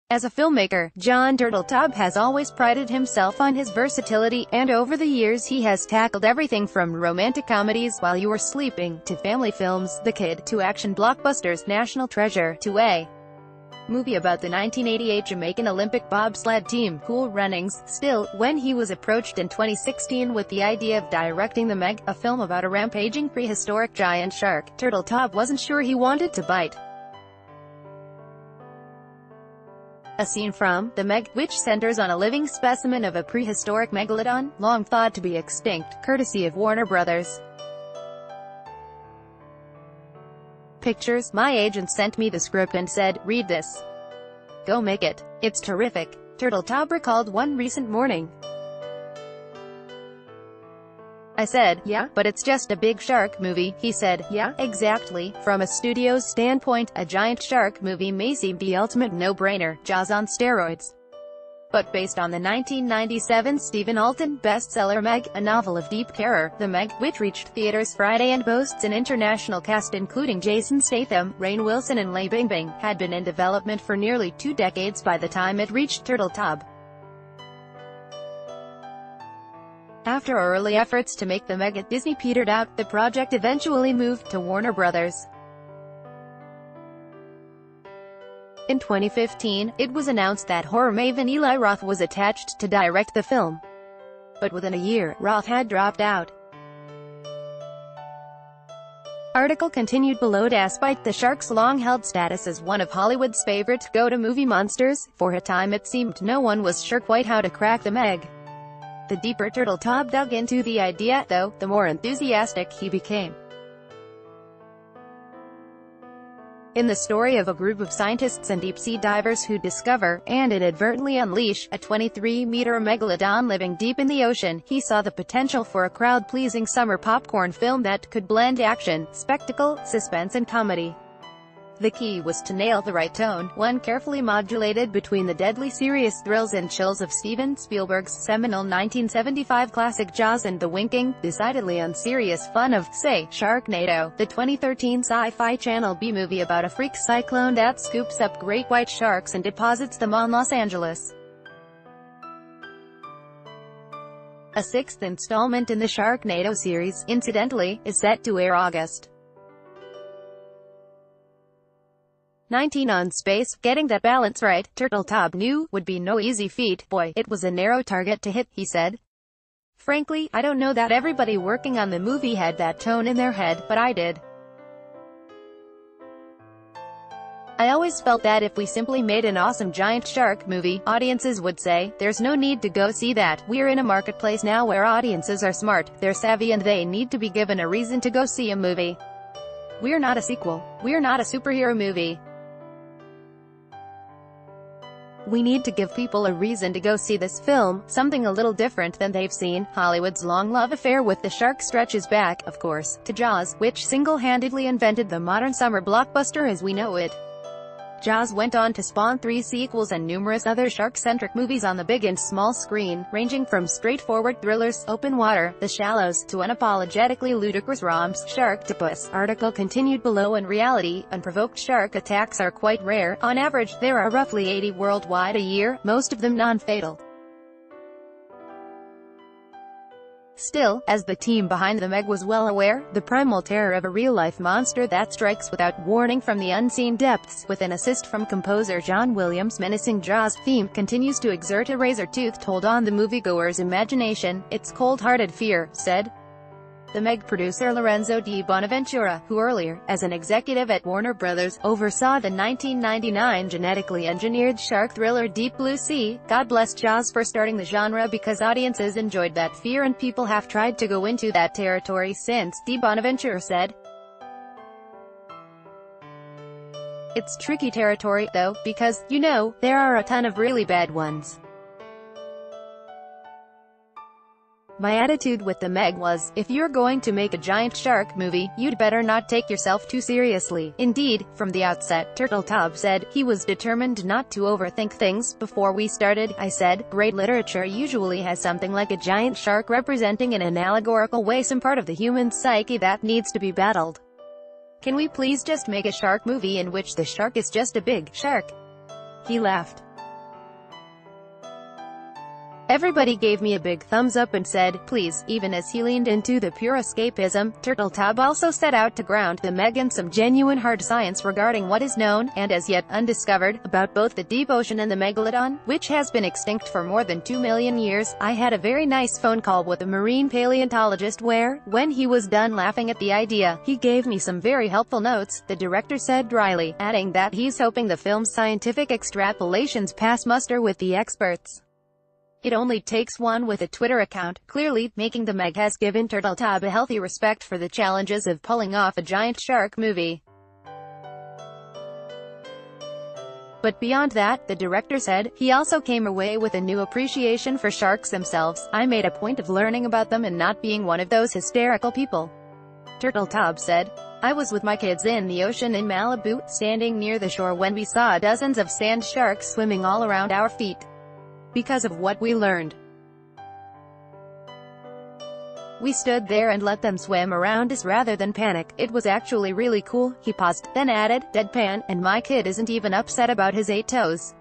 As a filmmaker, Jon Turteltaub has always prided himself on his versatility, and over the years he has tackled everything from romantic comedies, While You Were Sleeping, to family films, The Kid, to action blockbusters, National Treasure, to a movie about the 1988 Jamaican Olympic bobsled team, Cool Runnings. Still, when he was approached in 2016 with the idea of directing The Meg, a film about a rampaging prehistoric giant shark, Turteltaub wasn't sure he wanted to bite. A scene from The Meg, which centers on a living specimen of a prehistoric megalodon, long thought to be extinct, courtesy of Warner Brothers Pictures. My agent sent me the script and said, "Read this. Go make it. It's terrific." Turteltaub recalled one recent morning. "I said, yeah, but it's just a big shark movie." He said, "Yeah, exactly. From a studio's standpoint, a giant shark movie may seem the ultimate no-brainer, Jaws on steroids. But based on the 1997 Stephen Alton bestseller Meg, a novel of deep terror, The Meg, which reached theaters Friday and boasts an international cast including Jason Statham, Rainn Wilson and Lei Bingbing, had been in development for nearly 2 decades by the time it reached Turteltaub. After early efforts to make The Meg at Disney petered out, the project eventually moved to Warner Brothers. In 2015, it was announced that horror maven Eli Roth was attached to direct the film. But within a year, Roth had dropped out. Article continued below. Despite the shark's long-held status as one of Hollywood's favorite go-to-movie monsters, for a time it seemed no one was sure quite how to crack The Meg. The deeper Turteltaub dug into the idea, though, the more enthusiastic he became. In the story of a group of scientists and deep-sea divers who discover, and inadvertently unleash, a 23-meter megalodon living deep in the ocean, he saw the potential for a crowd-pleasing summer popcorn film that could blend action, spectacle, suspense and comedy. The key was to nail the right tone, one carefully modulated between the deadly serious thrills and chills of Steven Spielberg's seminal 1975 classic Jaws and the winking, decidedly unserious fun of, say, Sharknado, the 2013 Sci-Fi Channel B-movie about a freak cyclone that scoops up great white sharks and deposits them on Los Angeles. A 6th installment in the Sharknado series, incidentally, is set to air August 19 on Space. Getting that balance right, Turteltaub knew, would be no easy feat. Boy, it was a narrow target to hit, he said. Frankly, I don't know that everybody working on the movie had that tone in their head, but I did. I always felt that if we simply made an awesome giant shark movie, audiences would say, there's no need to go see that. We're in a marketplace now where audiences are smart, they're savvy and they need to be given a reason to go see a movie. We're not a sequel. We're not a superhero movie. We need to give people a reason to go see this film, something a little different than they've seen. Hollywood's long love affair with the shark stretches back, of course, to Jaws, which single-handedly invented the modern summer blockbuster as we know it. Jaws went on to spawn 3 sequels and numerous other shark-centric movies on the big and small screen, ranging from straightforward thrillers, Open Water, The Shallows, to unapologetically ludicrous romps, Sharktopus. Article continued below. In reality, unprovoked shark attacks are quite rare. On average, there are roughly 80 worldwide a year, most of them non-fatal. Still, as the team behind The Meg was well aware, the primal terror of a real-life monster that strikes without warning from the unseen depths, with an assist from composer John Williams' menacing Jaws theme, continues to exert a razor-toothed hold on the moviegoer's imagination. It's cold-hearted fear, said The Meg producer Lorenzo di Bonaventura, who earlier, as an executive at Warner Brothers, oversaw the 1999 genetically engineered shark thriller Deep Blue Sea. God bless Jaws for starting the genre because audiences enjoyed that fear and people have tried to go into that territory since, di Bonaventura said. It's tricky territory, though, because, you know, there are a ton of really bad ones. My attitude with The Meg was, if you're going to make a giant shark movie, you'd better not take yourself too seriously. Indeed, from the outset, Turteltaub said, he was determined not to overthink things. Before we started, I said, great literature usually has something like a giant shark representing in an allegorical way some part of the human psyche that needs to be battled. Can we please just make a shark movie in which the shark is just a big shark? He laughed. Everybody gave me a big thumbs up and said, please, even as he leaned into the pure escapism. Turtletub also set out to ground the Meg in some genuine hard science regarding what is known, and as yet undiscovered, about both the deep ocean and the megalodon, which has been extinct for more than 2 million years. I had a very nice phone call with a marine paleontologist where, when he was done laughing at the idea, he gave me some very helpful notes, the director said dryly, adding that he's hoping the film's scientific extrapolations pass muster with the experts. It only takes one with a Twitter account. Clearly, making the Meg has given Turtletub a healthy respect for the challenges of pulling off a giant shark movie. But beyond that, the director said, he also came away with a new appreciation for sharks themselves. I made a point of learning about them and not being one of those hysterical people. Turtletub said, I was with my kids in the ocean in Malibu, standing near the shore when we saw dozens of sand sharks swimming all around our feet. Because of what we learned, we stood there and let them swim around us rather than panic. It was actually really cool. He paused, then added, deadpan, and my kid isn't even upset about his 8 toes.